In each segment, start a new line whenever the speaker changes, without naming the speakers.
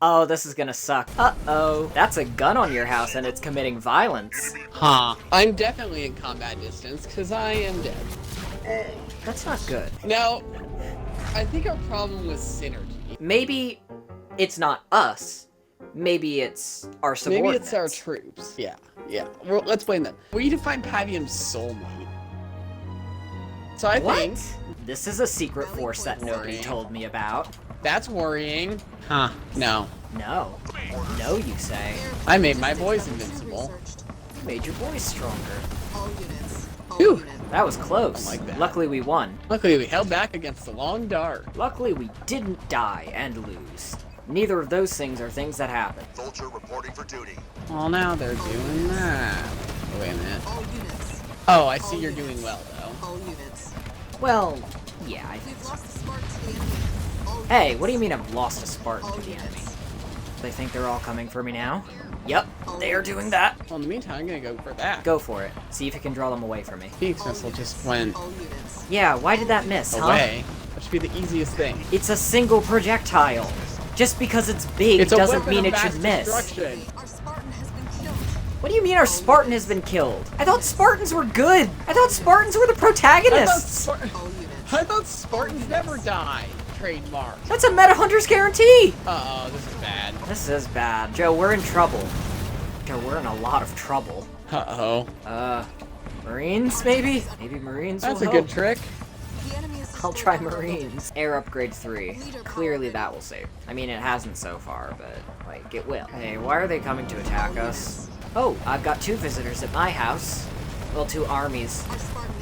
Oh, this is gonna suck. Uh-oh. That's a gun on your house and it's committing violence.
Huh. I'm definitely in combat distance, because I am dead.
That's not good.
Now, I think our problem was synergy.
Maybe it's not us. Maybe it's our subordinates.
Maybe it's our troops. Yeah. Well, let's blame them. We need to find Pavium's soulmate. So I think...
This is a secret force that nobody told me about.
That's worrying. Huh. No.
No. No, you say.
I made my boys invincible.
You made your boys stronger.
Phew.
That was close.
I like that.
Luckily we won.
Luckily we held back against the long dart.
Luckily we didn't die and lose. Neither of those things are things that happen.
Soldier reporting for duty.
Well, now they're doing that. Oh, wait a minute. Oh, I see you're doing well, though.
Well, yeah, I think so. Hey, what do you mean I've lost a Spartan to the enemy? They think they're all coming for me now? Yep, they are doing that.
Well, in the meantime, I'm gonna go for that.
Go for it. See if you can draw them away from me.
Phoenix missile just went
Yeah, why did that miss,
away. That should be the easiest thing.
It's a single projectile. Just because it's big doesn't mean it should miss. What do you mean our Spartan has been killed? I thought Spartans were good. I thought Spartans were the protagonists.
I thought Spartans never die. Trademark.
That's a Metahunters guarantee.
Uh-oh, this is bad.
This is bad. Joe, we're in trouble. Joe, we're in a lot of trouble.
Uh-oh.
Marines, maybe? Maybe Marines
That's
will
a
help.
good trick.
I'll try Marines. Air upgrade 3. Clearly that will save. I mean, it hasn't so far, but, like, it will. Hey, why are they coming to attack us? Oh, I've got 2 visitors at my house. Well, 2 armies.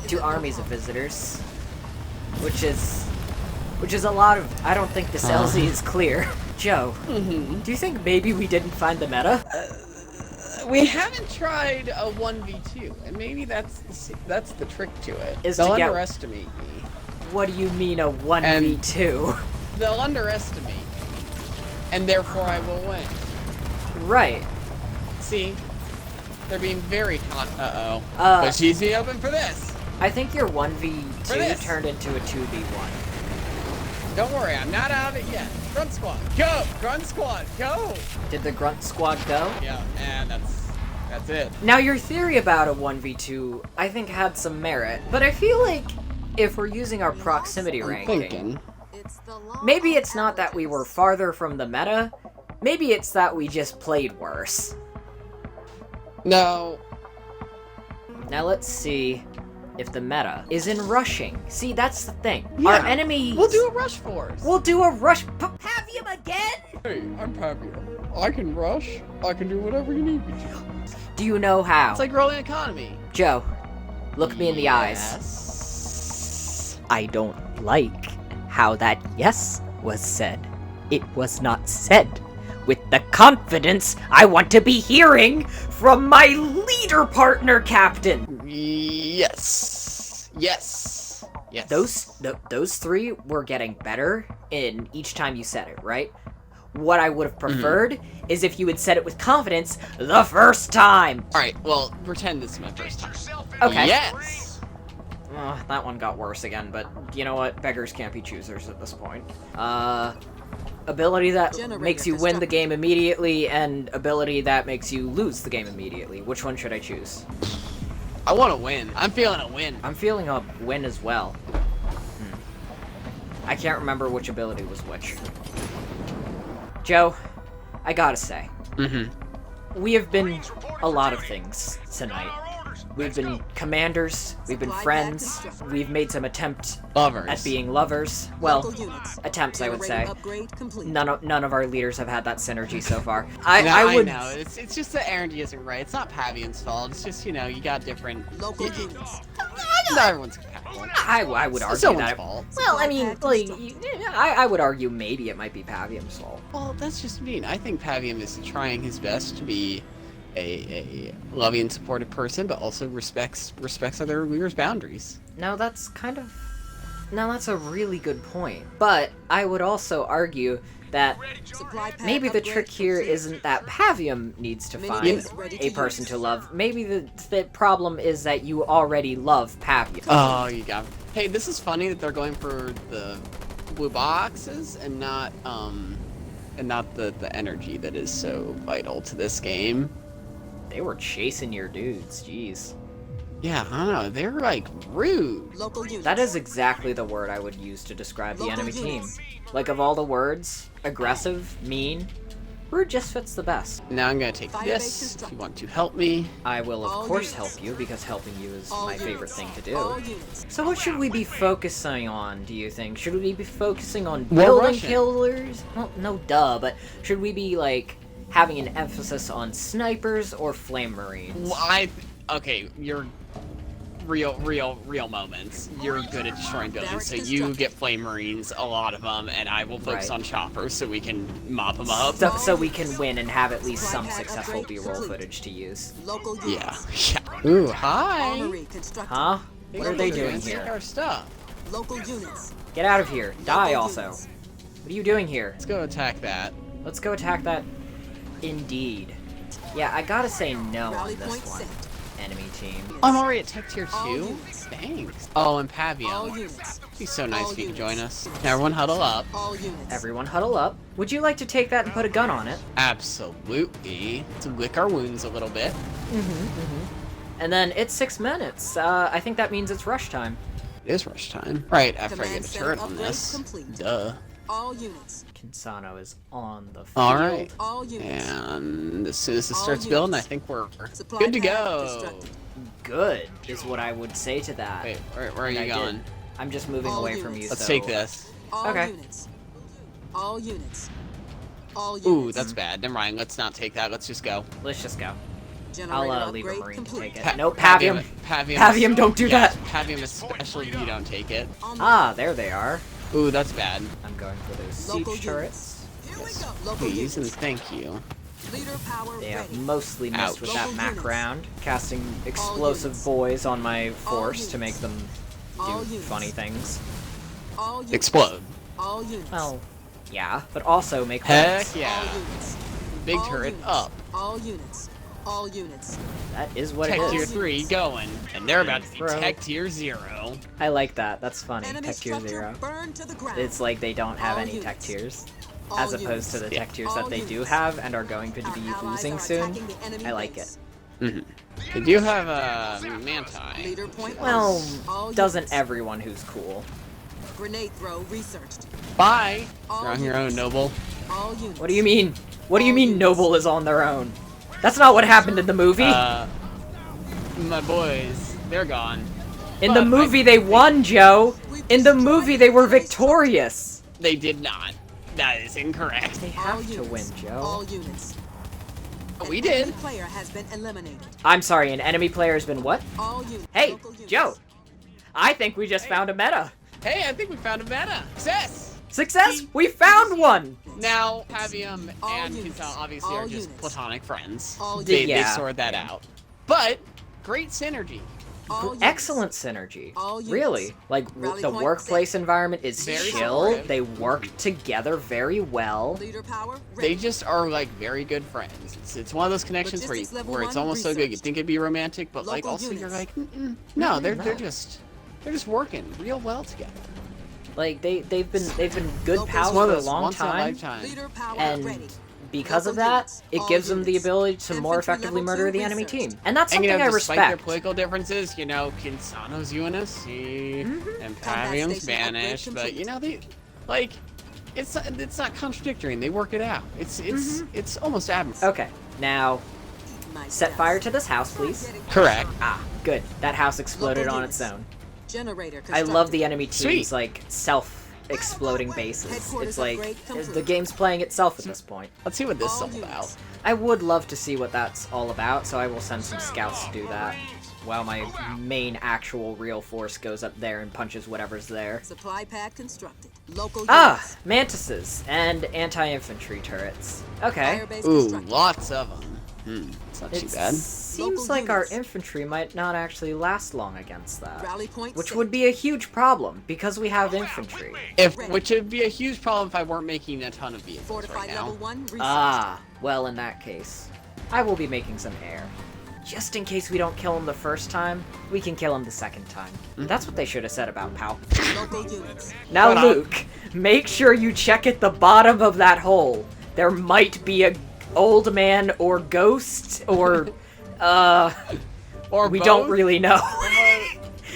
2 armies of visitors. Which is a lot of... I don't think this LZ is clear. Joe, do you think maybe we didn't find the meta?
We haven't tried a 1v2, and maybe that's the trick to it. They'll underestimate me.
What do you mean a 1v2?
They'll underestimate me, and therefore I will win.
Right.
See? They're being very but she's open for this.
I think your 1v2 turned into a 2v1.
Don't worry, I'm not out of it yet. Grunt squad, go! Grunt squad, go!
Did the grunt squad go?
Yeah, and that's it.
Now your theory about a 1v2, I think had some merit, but I feel like if we're using our proximity ranking, maybe it's not that we were farther from the meta, maybe it's that we just played worse.
No.
Now let's see if the meta is in rushing. See, that's the thing.
Yeah.
Our enemy...
We'll do a rush force.
We'll do a rush... Pavium again?
Hey, I'm Pavium. I can rush. I can do whatever you need me to.
Do you know how?
It's like rolling economy.
Joe, look me in the eyes.
Yes.
I don't like how that yes was said. It was not said with the confidence I want to be hearing from my leader partner, Captain.
Yes. Yes. Yes.
Those 3 were getting better in each time you said it, right? What I would have preferred is if you had said it with confidence the first time.
All right. Well, pretend this is my first time.
Okay.
Yes.
That one got worse again, but you know what? Beggars can't be choosers at this point. Ability that makes you win the game immediately, and ability that makes you lose the game immediately. Which one should I choose?
I want to win. I'm feeling a win.
I'm feeling a win as well. I can't remember which ability was which. Joe, I gotta say, we have been a lot of things tonight. We've been commanders, we've been friends, we've made some attempt at being lovers. Well, attempts, I would say. None of our leaders have had that synergy so far. I
know, it's just that R&D isn't right. It's not Pavian's fault. It's just, you know, you got different... Not everyone's compatible.
I would argue
someone's fault.
Well, I mean, like, I would argue maybe it might be Pavium's fault.
Well, that's just mean. I think Pavium is trying his best to be a loving and supportive person, but also respects other leaders' boundaries.
No, that's a really good point. But I would also argue that maybe the trick here isn't that Pavium needs to find a person to love. Maybe the problem is that you already love Pavium.
Oh, you got me. Hey, this is funny that they're going for the blue boxes and not and not the energy that is so vital to this game.
They were chasing your dudes, jeez.
Yeah, I don't know. They're like rude.
That is exactly the word I would use to describe the enemy team. Like, of all the words, aggressive, mean, rude just fits the best.
Now I'm gonna take this if you want to help me.
I will, of course, help you, because helping you is my favorite thing to do. So what should we be focusing on, do you think? Should we be focusing on building killers? Well, no duh, but should we be, like, having an emphasis on snipers or flame marines?
Well, okay, you're real moments. You're good at destroying buildings, so you get flame marines, a lot of them, and I will focus on choppers so we can mop them up.
So we can win and have at least some successful B-roll footage to use.
Yeah. Ooh, hi.
Huh? What are they doing
Take
here?
our stuff.
Get out of here. Die also. What are you doing here?
Let's go attack that.
Let's go attack that. Indeed. Yeah, I gotta say no on this one. Enemy team.
I'm already at Tech Tier 2? Thanks. Oh, and Pavium. It'd be so nice if you could join us. Now everyone huddle up.
Everyone huddle up. Would you like to take that and put a gun on it?
Absolutely. To lick our wounds a little bit.
And then it's 6 minutes. I think that means it's rush time.
It is rush time. Right, after I get a turret on this. Duh.
All units.
Kinsano is on the field.
Alright.
All units.
And as soon as this starts building, I think we're good to go.
Good is what I would say to that.
Wait, where are you going?
I'm just moving away from you.
Let's
so...
take this.
Okay.
All units. All units.
Ooh, that's bad. Never mind. Let's not take that. Let's just go.
Let's just go.
Generator
I'll leave a
upgrade
marine
complete.
to take it. Nope, Pavium. Pavium, don't do that.
Pavium, especially if you don't take it.
Ah, there they are.
Ooh, that's bad.
I'm going for those
Local
siege turrets.
Yes,
Local
please and
units.
thank you.
Leader power
They have
ready.
mostly missed with that
Local
Mac
units.
round, casting explosive
units.
boys on my force to make
units.
them
All
do
units.
funny things.
All units.
Explode.
All units.
Well, yeah, but also make
Heck
friends.
yeah.
All units.
Big
All
turret
units.
up.
All units. All units.
That is what
Tech
it
Tier
is.
3 going. And they're about to be
Bro.
Tech Tier 0.
I like that. That's funny.
Enemy
Tech tier
structure
0.
burned to the ground.
It's like they don't have
All
any tech
units.
tiers.
All
As opposed
units.
to the tech tiers
All
that they do
units.
have and are going to
Our
be
allies
losing
are
soon.
attacking the enemy
I like it.
base.
They do have a Manti.
Leader point.
Well,
All
doesn't
units.
everyone who's cool.
Grenade throw researched.
Bye!
All
You're on your own,
units.
Noble.
All units.
What do you mean? What do you
All
mean
units.
Noble is on their own? That's not what happened in the movie.
My boys, they're gone.
In the
but
movie they won, Joe. In the movie they were victorious.
They did not. That is incorrect.
They
All
have to
units.
win,
All
Joe.
units.
We
An
did.
enemy player has been eliminated.
I'm sorry, an enemy player has been what?
All units.
Hey,
Local units.
Joe. I think we just found a meta.
Hey, I think we found a meta. Success!
Success! We found one!
Now, Pavium
All
and
units.
Kintal obviously
All
are just
units.
platonic friends.
All
They
Yeah.
sort that out. But, great synergy.
All units.
Excellent synergy.
All units.
Really. Like,
Rally
the
point
workplace
set.
environment is
Very
chill.
supportive.
They work together very well.
Leader power.
They
Ready.
just are like very good friends. It's one of those connections where,
Logistics level
where it's
1
almost so good you
researched.
think it'd be romantic, but like
Local
also you're
units.
like, no, they're
No.
just working real well together.
Like they've been good
Local
pals
One
for
of
a
those
long
once in a
time.
lifetime.
Leader power
And
ready.
because of
Local
that,
units.
it
All
gives them the
units.
ability to more
Infantry
effectively
level
murder
2
the enemy
researched.
team. And that's
And
something I
despite their
respect.
political differences, Kinsano's UNSC and
Combat
Pavium's
station upgrade
banished, but
complete.
they like it's not contradictory and they work it out. It's almost admirable.
Okay, now
My
set
death.
fire to this house, please.
Correct.
Ah, good. That house exploded
Local
on its
units.
own.
Generator
I love the
constructed.
enemy team's
Sweet.
like self-exploding bases.
Headquarters
It's like
upgrade complete.
the game's playing itself at this point.
Let's see what this is
All
all
units.
about.
I would love to see what that's all about, so I will send some scouts to do that. While my main actual real force goes up there and punches whatever's there.
Supply pad constructed. Local
Ah,
units.
mantises and anti-infantry turrets. Okay.
Fire base
Ooh,
constructed.
lots of them. It's not too
It
bad.
seems
Local
like our
units.
infantry might not actually last long against that.
Rally point
Which
set.
would be a huge problem, because we have infantry.
Which would be a huge problem if I weren't making a ton of vehicles
Fortified
right now.
level 1 research.
Ah, well in that case, I will be making some air. Just in case we don't kill him the first time, we can kill him the second time. That's what they should have said about Pal.
Local units.
Now
Shut up.
Luke, make sure you check at the bottom of that hole. There might be a old man or ghost or
Or
we
both?
don't really know.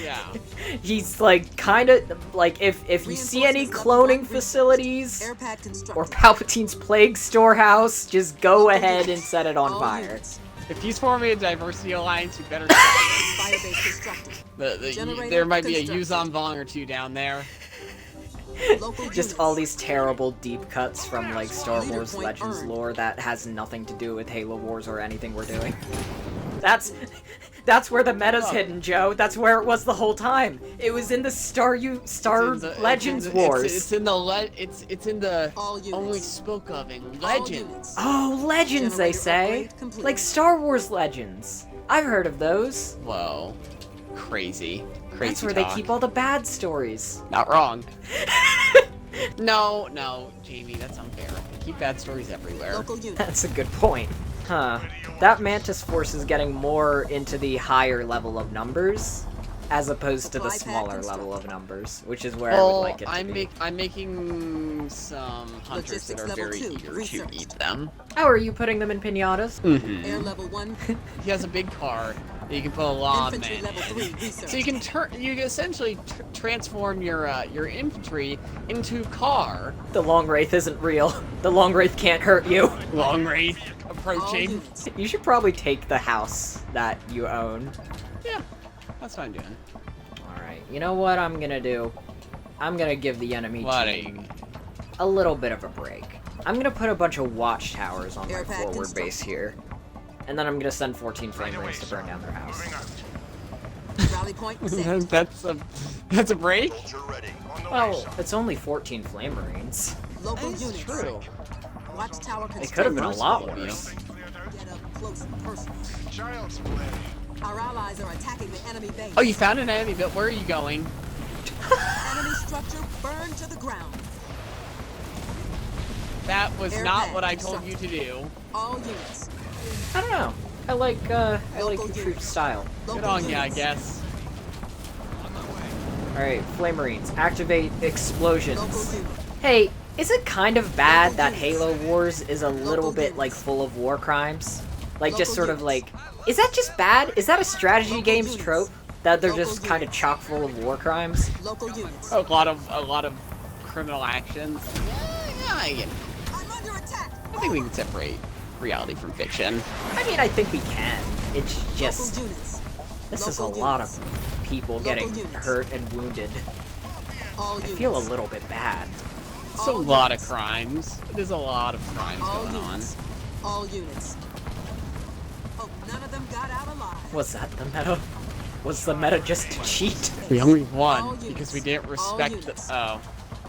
Yeah.
He's like kind of like if you see any cloning facilities
Air pad constructed.
or Palpatine's plague storehouse, just go ahead and set it on
All
fire.
units.
If he's forming a diversity alliance, you better stop it.
Firebase constructed. Generator
There might be a
constructed.
Yuzon Vong or two down there.
Local
Just
units.
all these terrible deep cuts from like Star
Leader
Wars
point
Legends
earned.
lore that has nothing to do with Halo Wars or anything we're doing. That's where the meta's hidden, Joe. That's where it was the whole time. It was in the Star Legends Wars.
It's in the it's in the
All units.
only spoke of in
All
Legends.
units.
Oh, Legends, they
Generator
say.
upgrade complete.
Like Star Wars Legends. I've heard of those.
Whoa, crazy
That's where
talk.
they keep all the bad stories.
Not wrong. No, Jamie, that's unfair. They keep bad stories everywhere.
Local units.
That's a good point. Huh. That Mantis Force is getting more into the higher level of numbers, as opposed to the
Supply pad
smaller
constructed.
level of numbers, which is where I would like it to be.
I'm making some hunters that
Logistics
are
level
very
2,
eager to
research.
eat them.
How are you putting them in pinatas?
Mm-hmm.
Air level 1.
He has a big car that you can put a lot of
Infantry
men
level
in.
3 research.
So you can essentially transform your infantry into car.
The Long Wraith isn't real. The Long Wraith can't hurt you.
Long range
All
approaching.
units.
You should probably take the house that you own.
Yeah, that's what I'm doing.
Alright, you know what I'm gonna do? I'm gonna give the enemy
What are
team
you?
a little bit of a break. I'm gonna put a bunch of watchtowers on my
Air pad
forward
constructed.
base here. And then I'm gonna send 14 flame rings to burn down their house.
Rally point set.
that's a break.
Well, it's only 14 flame marines.
Local
That's
units.
true.
Watchtower
It could have been a lot
Merciful of you.
worse.
Get up close and personal.
Child's play.
Our allies are attacking the enemy base.
Oh, you found an enemy, but where are you going?
Enemy structure burned to the ground.
That was
Air
not
pad
what I told you to do.
All units.
I don't know. I like your
Local
troop
units.
style.
Local
Good on ya, I
units.
guess.
Alright, flame marines, activate
Local
explosions.
unit.
Hey, is it kind of bad
Local
that
units.
Halo Wars is a little
Local
bit like
units.
full of war crimes? Like just
Local
sort of
units.
like, is that just bad? Is that a strategy
Local
games
units.
trope that they're
Local
just kind of
units.
chock full of war crimes?
Local units.
A lot of criminal actions. Yeah, I get it.
I'm under attack.
I think we can separate reality from fiction.
I mean, I think we can. It's
Local
just
units.
this is a
Local
lot
units.
of people
Local
getting
units.
hurt and wounded.
All
I
units.
feel a little bit bad.
It's a
All
lot of
units.
crimes. There's a lot of crimes
All
going on.
units. All units. Oh, none of them got out alive.
Was that the meta? Was the meta just to cheat?
We only
All
won
units.
because we didn't
All
respect the.
units.
Oh,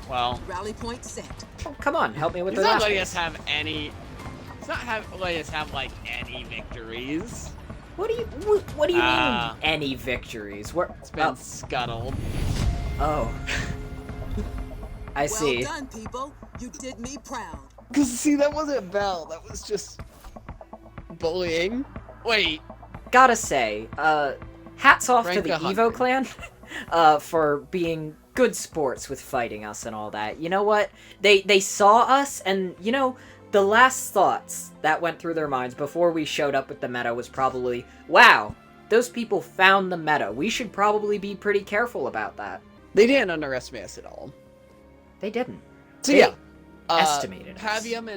well.
Rally point set.
Oh, come on, help me with
He's
the
not
last
letting
one.
us have any. He's not letting us have like any victories.
What do you
Ah.
mean any victories? Where
It's been scuttled.
oh. I
Well
see.
done, people. You did me proud.
Cause see, that wasn't Bell. That was just bullying. Wait.
Gotta say, hats off to the
Rank
Evo
100.
clan, for being good sports with fighting us and all that. You know what? They saw us, and you know, the last thoughts that went through their minds before we showed up with the meta was probably, wow, those people found the meta. We should probably be pretty careful about that.
They didn't underestimate us at all.
They didn't.
So
They
yeah,
estimated us.
Pavium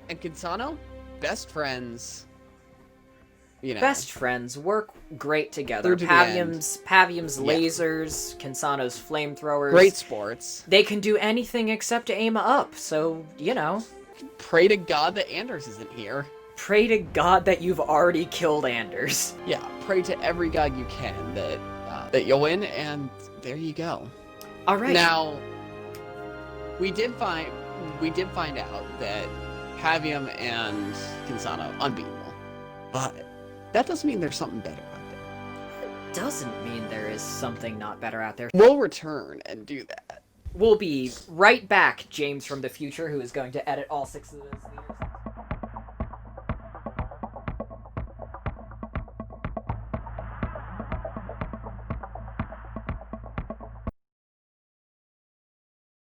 and Kinsano, best friends. You know,
Best friends work great together.
Through to the end.
Pavium's
Yeah.
lasers, Kinsano's flamethrowers.
great sports.
They can do anything except aim up, so, you know,
Pray to God that Anders isn't here.
pray to God that you've already killed Anders.
Yeah, pray to every god you can that you'll win, and there you go.
Alright.
Now, we did find out that Pavium and Kinsano unbeatable, but that doesn't mean there's something better out there.
Doesn't mean there is something not better out there.
We'll return and do that.
We'll be right back, James from the future, who is going to edit all 6 of those videos.